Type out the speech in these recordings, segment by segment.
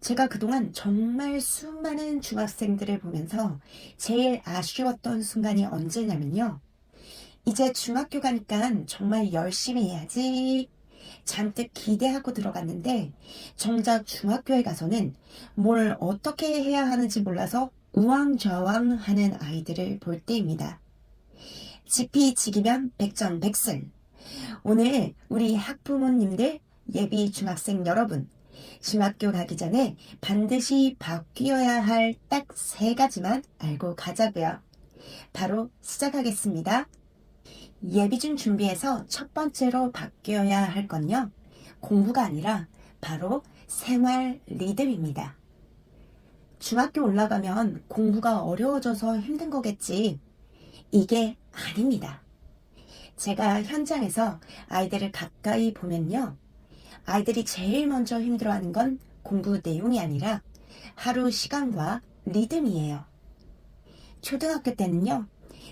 제가 그동안 정말 수많은 중학생들을 보면서 제일 아쉬웠던 순간이 언제냐면요. 이제 중학교 가니까 정말 열심히 해야지. 잔뜩 기대하고 들어갔는데 정작 중학교에 가서는 뭘 어떻게 해야 하는지 몰라서 우왕좌왕하는 아이들을 볼 때입니다. 지피지기면 백전백승. 오늘 우리 학부모님들, 예비 중학생 여러분, 중학교 가기 전에 반드시 바뀌어야 할 딱 세 가지만 알고 가자고요. 바로 시작하겠습니다. 예비중 준비해서 첫 번째로 바뀌어야 할 건요. 공부가 아니라 바로 생활 리듬입니다. 중학교 올라가면 공부가 어려워져서 힘든 거겠지. 이게 아닙니다. 제가 현장에서 아이들을 가까이 보면요. 아이들이 제일 먼저 힘들어하는 건 공부 내용이 아니라 하루 시간과 리듬이에요. 초등학교 때는요.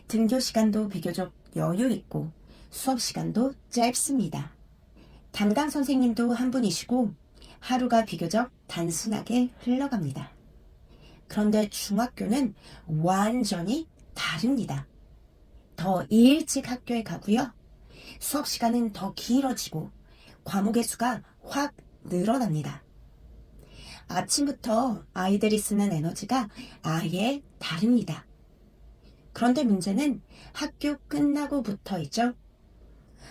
등교 시간도 비교적 여유 있고 수업 시간도 짧습니다. 담당 선생님도 한 분이시고 하루가 비교적 단순하게 흘러갑니다. 그런데 중학교는 완전히 다릅니다. 더 일찍 학교에 가고요. 수업 시간은 더 길어지고 과목의 수가 확 늘어납니다. 아침부터 아이들이 쓰는 에너지가 아예 다릅니다. 그런데 문제는 학교 끝나고부터이죠.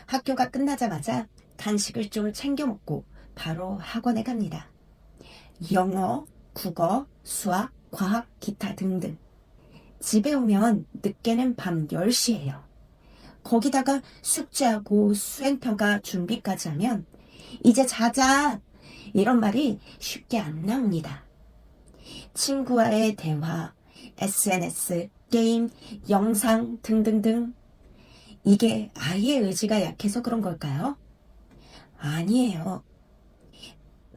학교가 끝나자마자 간식을 좀 챙겨 먹고 바로 학원에 갑니다. 영어, 국어, 수학, 과학, 기타 등등. 집에 오면 늦게는 밤 10시예요. 거기다가 숙제하고 수행평가 준비까지 하면 이제 자자 이런 말이 쉽게 안 나옵니다. 친구와의 대화, SNS, 게임, 영상 등등등. 이게 아이의 의지가 약해서 그런 걸까요? 아니에요.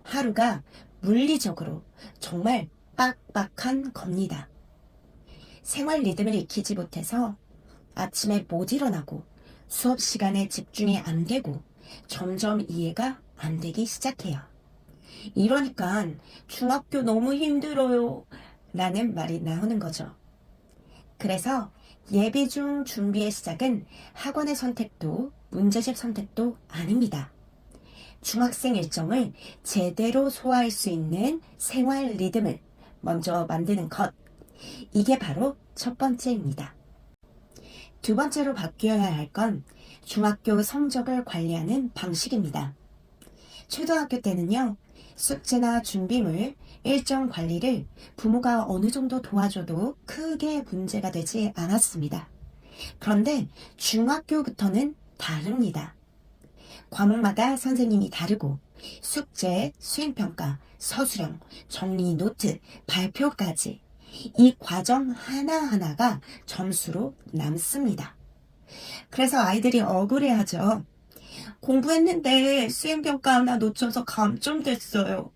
하루가 물리적으로 정말 빡빡한 겁니다. 생활 리듬을 익히지 못해서 아침에 못 일어나고 수업 시간에 집중이 안 되고 점점 이해가 안 되기 시작해요. 이러니까 중학교 너무 힘들어요 라는 말이 나오는 거죠. 그래서 예비중 준비의 시작은 학원의 선택도 문제집 선택도 아닙니다. 중학생 일정을 제대로 소화할 수 있는 생활 리듬을 먼저 만드는 것. 이게 바로 첫 번째입니다. 두 번째로 바뀌어야 할 건 중학교 성적을 관리하는 방식입니다. 초등학교 때는요, 숙제나 준비물, 일정 관리를 부모가 어느 정도 도와줘도 크게 문제가 되지 않았습니다. 그런데 중학교부터는 다릅니다. 과목마다 선생님이 다르고 숙제, 수행평가, 서술형, 정리 노트, 발표까지 이 과정 하나하나가 점수로 남습니다. 그래서 아이들이 억울해하죠. 공부했는데 수행평가 하나 놓쳐서 감점됐어요.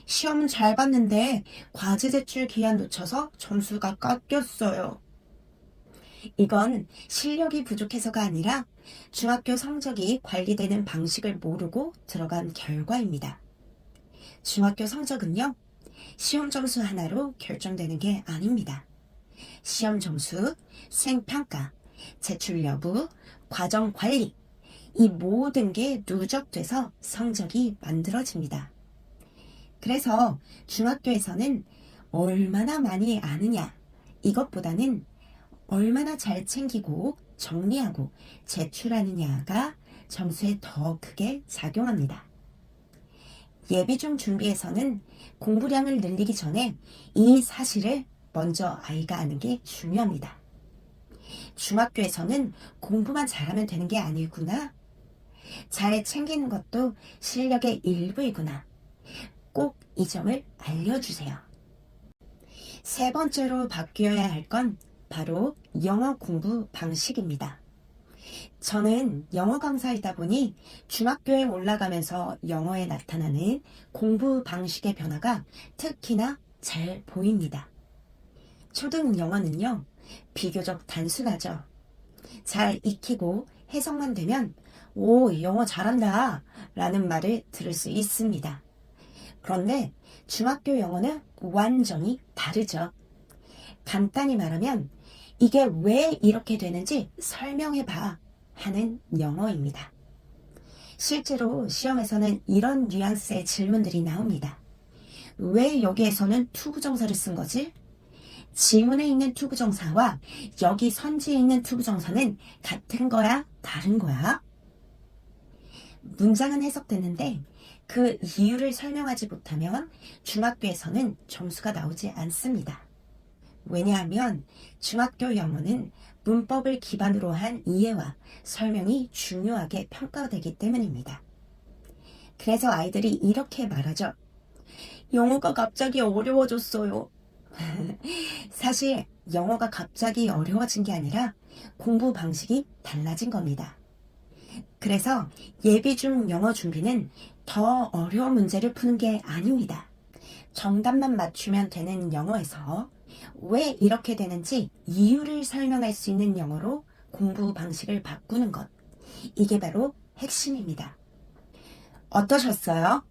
시험은 잘 봤는데 과제 제출 기한 놓쳐서 점수가 깎였어요. 이건 실력이 부족해서가 아니라 중학교 성적이 관리되는 방식을 모르고 들어간 결과입니다. 중학교 성적은요, 시험 점수 하나로 결정되는 게 아닙니다. 시험 점수, 수행평가, 제출 여부, 과정 관리, 이 모든 게 누적돼서 성적이 만들어집니다. 그래서 중학교에서는 얼마나 많이 아느냐, 이것보다는 얼마나 잘 챙기고 정리하고 제출하느냐가 점수에 더 크게 작용합니다. 예비중 준비에서는 공부량을 늘리기 전에 이 사실을 먼저 아이가 아는 게 중요합니다. 중학교에서는 공부만 잘하면 되는 게 아니구나. 잘 챙기는 것도 실력의 일부이구나. 꼭 이 점을 알려주세요. 세 번째로 바뀌어야 할 건 바로 영어 공부 방식입니다. 저는 영어 강사이다 보니 중학교에 올라가면서 영어에 나타나는 공부 방식의 변화가 특히나 잘 보입니다. 초등 영어는요, 비교적 단순하죠. 잘 익히고 해석만 되면 오, 영어 잘한다 라는 말을 들을 수 있습니다. 그런데 중학교 영어는 완전히 다르죠. 간단히 말하면 이게 왜 이렇게 되는지 설명해봐 하는 영어입니다. 실제로 시험에서는 이런 뉘앙스의 질문들이 나옵니다. 왜 여기에서는 투부정사를 쓴 거지? 지문에 있는 투부정사와 여기 선지에 있는 투부정사는 같은 거야? 다른 거야? 문장은 해석됐는데 그 이유를 설명하지 못하면 중학교에서는 점수가 나오지 않습니다. 왜냐하면 중학교 영어는 문법을 기반으로 한 이해와 설명이 중요하게 평가되기 때문입니다. 그래서 아이들이 이렇게 말하죠. 영어가 갑자기 어려워졌어요. 사실 영어가 갑자기 어려워진 게 아니라 공부 방식이 달라진 겁니다. 그래서 예비 중 영어 준비는 더 어려운 문제를 푸는 게 아닙니다. 정답만 맞추면 되는 영어에서 왜 이렇게 되는지 이유를 설명할 수 있는 영어로 공부 방식을 바꾸는 것. 이게 바로 핵심입니다. 어떠셨어요?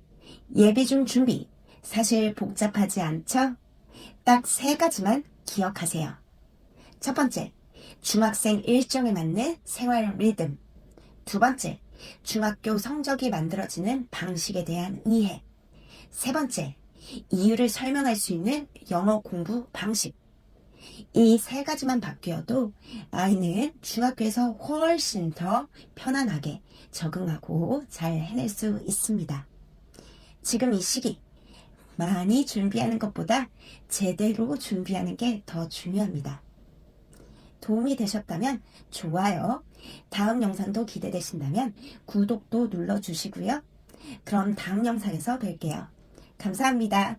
예비 중 준비. 사실 복잡하지 않죠? 딱 3가지만 기억하세요. 첫 번째, 중학생 일정에 맞는 생활 리듬. 두 번째, 중학교 성적이 만들어지는 방식에 대한 이해. 세 번째, 이유를 설명할 수 있는 영어 공부 방식. 이 3가지만 바뀌어도 아이는 중학교에서 훨씬 더 편안하게 적응하고 잘 해낼 수 있습니다. 지금 이 시기 많이 준비하는 것보다 제대로 준비하는 게 더 중요합니다. 도움이 되셨다면 좋아요, 다음 영상도 기대되신다면 구독도 눌러주시고요. 그럼 다음 영상에서 뵐게요. 감사합니다.